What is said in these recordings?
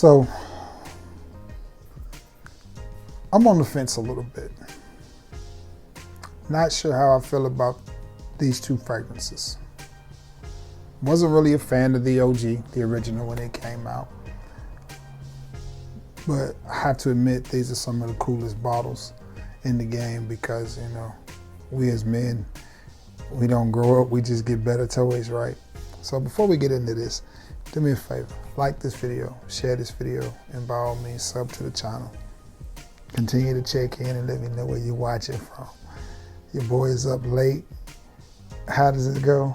So I'm on the fence a little bit. Not sure how I feel about these two fragrances. Wasn't really a fan of the OG, the original, when it came out. But I have to admit, these are some of the coolest bottles in the game because, you know, we as men, we don't grow up, we just get better toys, right? So before we get into this, do me a favor, like this video, share this video, and by all means, sub to the channel. Continue to check in and let me know where you're watching from. Your boy is up late. How does it go?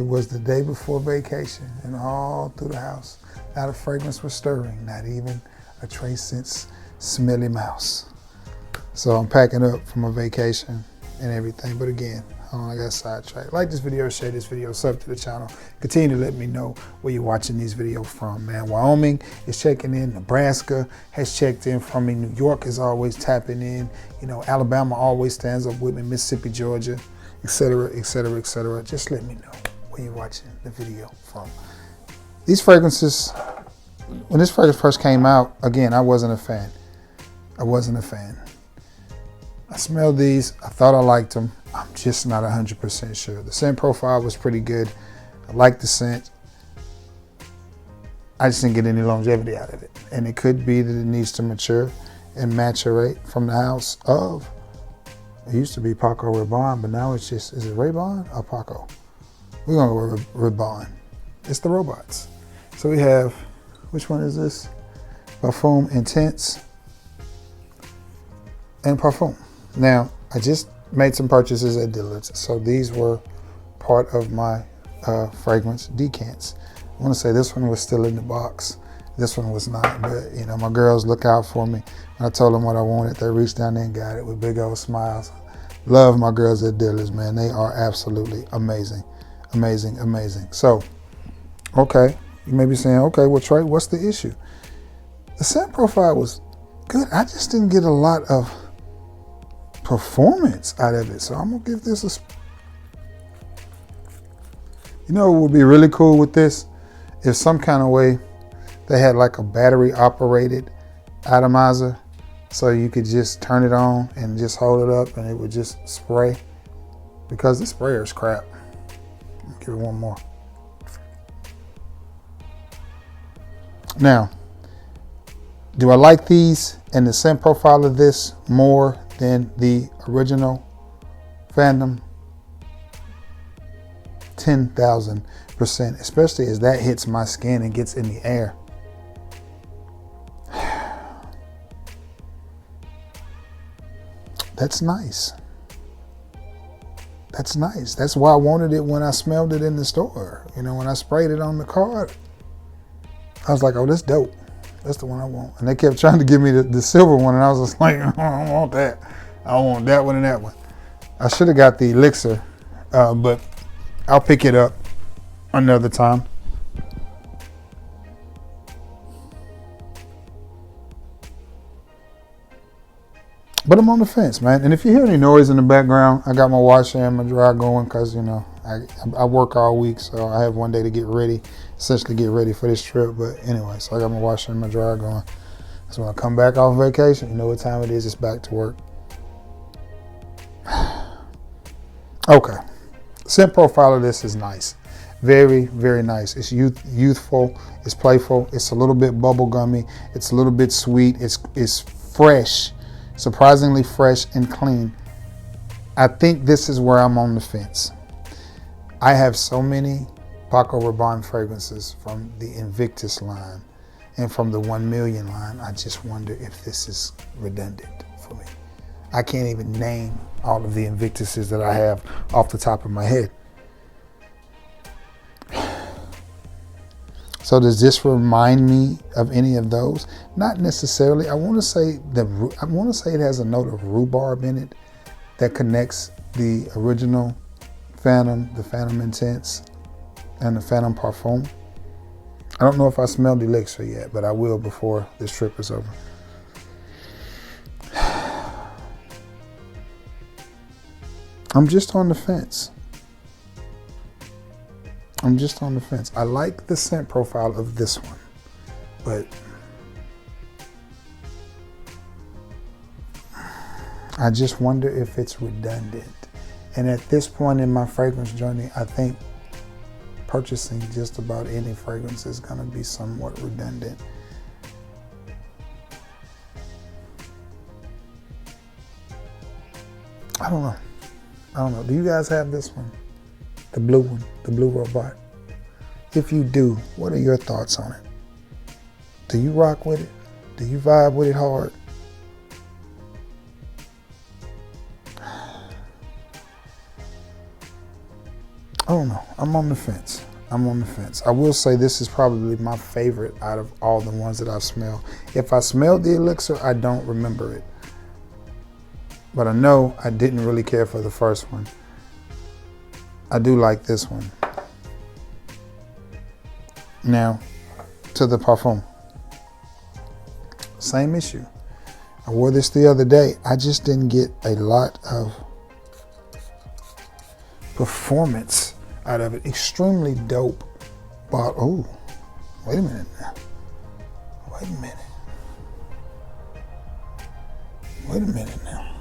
It was the day before vacation and all through the house. Not a fragrance was stirring, not even a trace scent smelly mouse. So I'm packing up from a vacation and everything. But again, I got sidetracked. Like this video, share this video, sub to the channel. Continue to let me know where you're watching these videos from, man. Wyoming is checking in. Nebraska has checked in from me. New York is always tapping in. You know, Alabama always stands up with me. Mississippi, Georgia, etc., etc., etc. Just let me know where you're watching the video from. These fragrances, when this fragrance first came out, again, I wasn't a fan. I smelled these, I thought I liked them. I'm just not 100% sure. The scent profile was pretty good. I liked the scent. I just didn't get any longevity out of it. And it could be that it needs to mature and maturate from the house of, it used to be Paco Rabanne, but now it's just, is it Rabanne or Paco? We're gonna go with Rabanne. It's the robots. So we have, which one is this? Perfume Intense and Perfume. Now, I just made some purchases at Dillard's, so these were part of my fragrance decants. I want to say this one was still in the box. This one was not, but you know, my girls look out for me. When I told them what I wanted, they reached down there and got it with big old smiles. Love my girls at Dillard's, man. They are absolutely amazing. Amazing, amazing. So, okay, you may be saying, okay, well, Trey, what's the issue? The scent profile was good. I just didn't get a lot of performance out of it. So I'm gonna give this a, you know what would be really cool with this? If some kind of way they had like a battery operated atomizer so you could just turn it on and just hold it up and it would just spray, because the sprayer is crap. Give it one more. Now, do I like these and the scent profile of this more than the original Phantom? 10,000%, especially as that hits my skin and gets in the air. That's nice. That's nice. That's why I wanted it when I smelled it in the store. You know, when I sprayed it on the card, I was like, oh, that's dope. That's the one I want. And they kept trying to give me the silver one, and I was just like, I don't want that. I want that one and that one. I should have got the elixir, but I'll pick it up another time. But I'm on the fence, man. And if you hear any noise in the background, I got my washer and my dryer going because, you know, I work all week, so I have one day to get ready, essentially get ready for this trip. But anyway, so I got my washer and my dryer going. So when I come back off vacation, you know what time it is, it's back to work. Okay. Scent profile of this is nice. Very, very nice. It's youthful, it's playful, it's a little bit bubblegummy, it's a little bit sweet, it's fresh. Surprisingly fresh and clean. I think this is where I'm on the fence. I have so many Paco Rabanne fragrances from the Invictus line and from the 1 million line. I just wonder if this is redundant for me. I can't even name all of the Invictuses that I have off the top of my head. So does this remind me of any of those? Not necessarily. I want to say it has a note of rhubarb in it that connects the original Phantom, the Phantom Intense, and the Phantom Parfum. I don't know if I smelled the elixir yet, but I will before this trip is over. I'm just on the fence. I like the scent profile of this one, but I just wonder if it's redundant. And at this point in my fragrance journey, I think purchasing just about any fragrance is going to be somewhat redundant. I don't know. Do you guys have this one? The blue one, the blue robot? If you do, what are your thoughts on it? Do you rock with it? Do you vibe with it hard? I don't know. I'm on the fence. I will say this is probably my favorite out of all the ones that I've smelled. If I smelled the elixir, I don't remember it. But I know I didn't really care for the first one. I do like this one. Now, to the perfume. Same issue. I wore this the other day. I just didn't get a lot of performance out of it. Extremely dope bottle. Oh, wait a minute now. Wait a minute now.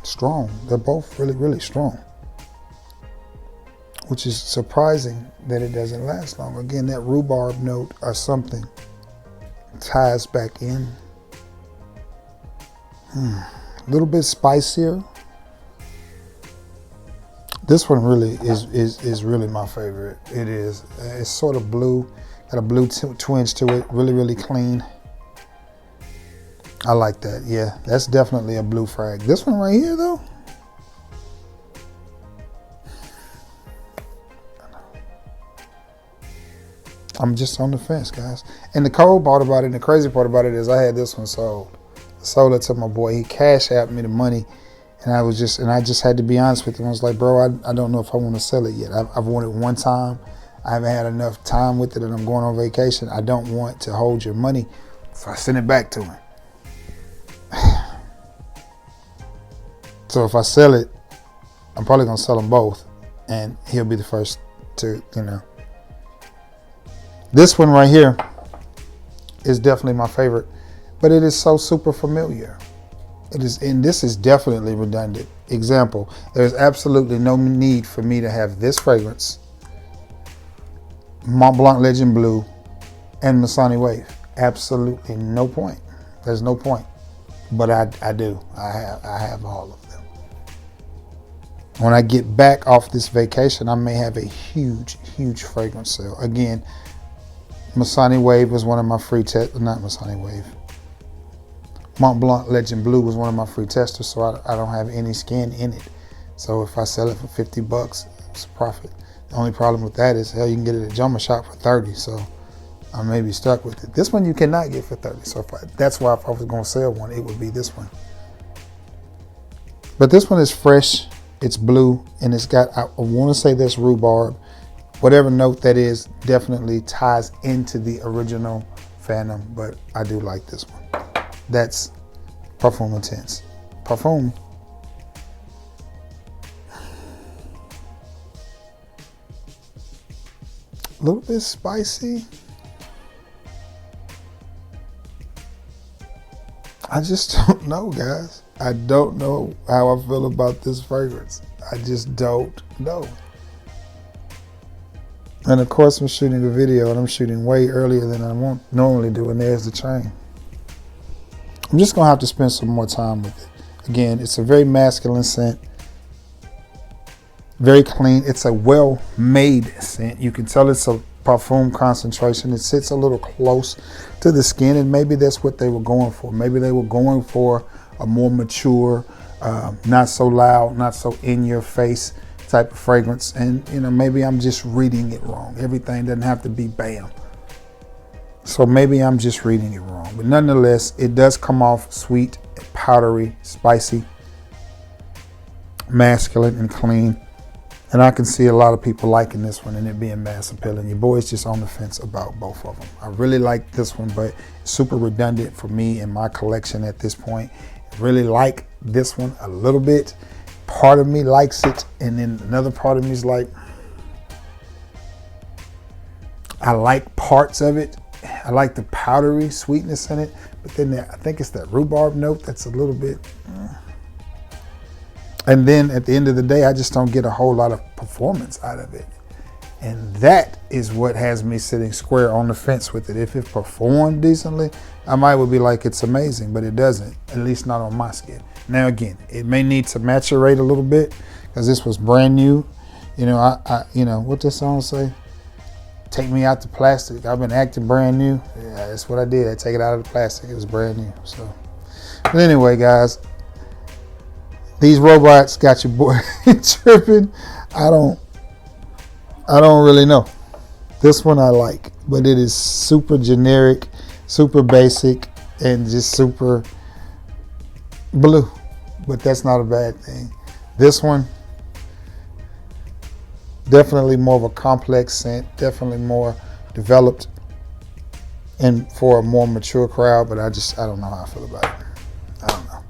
Strong. They're both really, really strong. Which is surprising that it doesn't last long. Again, that rhubarb note or something ties back in. A little bit spicier. This one really is really my favorite. It is. It's sort of blue, got a blue twinge to it. Really, really clean. I like that. Yeah, that's definitely a blue frag. This one right here, though. I'm just on the fence, guys. And the cold part about it, and the crazy part about it is I had this one sold. I sold it to my boy. He cash out me the money. And I just had to be honest with him. I was like, bro, I don't know if I want to sell it yet. I've worn it one time. I haven't had enough time with it, and I'm going on vacation. I don't want to hold your money. So I sent it back to him. So if I sell it, I'm probably going to sell them both. And he'll be the first to, This one right here is definitely my favorite. But it is so super familiar. It is, and this is definitely redundant. Example, there's absolutely no need for me to have this fragrance, Mont Blanc Legend Blue, and Masani Wave. Absolutely no point. There's no point. But I do. I have all of them. When I get back off this vacation, I may have a huge fragrance sale. Again, Masani Wave was one of my free tests. Not Masani Wave. Mont Blanc Legend Blue was one of my free testers, so I don't have any skin in it. So if I sell it for $50, it's a profit. The only problem with that is, hell, you can get it at Jumbo Shop for $30, so I may be stuck with it. This one you cannot get for $30, so that's why if I was going to sell one, it would be this one. But this one is fresh, it's blue, and it's got, I want to say this rhubarb. Whatever note that is definitely ties into the original Phantom, but I do like this one. That's Perfume Intense. Perfume. A little bit spicy. I just don't know, guys. I don't know how I feel about this fragrance. I just don't know. And of course, I'm shooting a video, and I'm shooting way earlier than I won't normally do, and there's the chain. I'm just gonna have to spend some more time with it. Again, it's a very masculine scent, very clean. It's a well-made scent. You can tell it's a perfume concentration. It sits a little close to the skin, and maybe that's what they were going for. Maybe they were going for a more mature, not so loud, not so in-your-face type of fragrance. And maybe I'm just reading it wrong. Everything doesn't have to be bam. So maybe I'm just reading it wrong. But nonetheless, it does come off sweet, powdery, spicy, masculine, and clean. And I can see a lot of people liking this one and it being mass appealing. Your boy's just on the fence about both of them. I really like this one, but it's super redundant for me in my collection at this point. I really like this one a little bit. Part of me likes it, and then another part of me is like, I like parts of it. I like the powdery sweetness in it, But then I think it's that rhubarb note that's a little bit. And then at the end of the day, I just don't get a whole lot of performance out of it. And that is what has me sitting square on the fence with it. If it performed decently, I might would be like, it's amazing, but it doesn't, at least not on my skin. Now, again, it may need to maturate a little bit because this was brand new. You know, I what this song say? Take me out the plastic. I've been acting brand new. Yeah, that's what I did. I take it out of the plastic. It was brand new. So, but anyway, guys, these robots got your boy tripping. I don't really know. This one I like, but it is super generic, super basic, and just super blue. But that's not a bad thing. This one, definitely more of a complex scent, definitely more developed and for a more mature crowd, but I don't know how I feel about it. I don't know.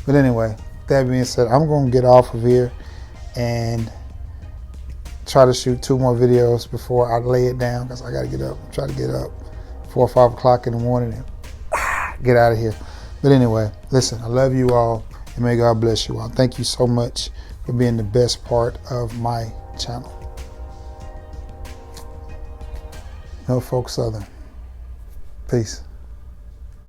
But anyway, that being said, I'm going to get off of here and try to shoot 2 more videos before I lay it down because I got to get up. Try to get up 4 or 5 o'clock in the morning and get out of here. But anyway, listen, I love you all and may God bless you all. Thank you so much for being the best part of my channel. No Folk Southern. Peace.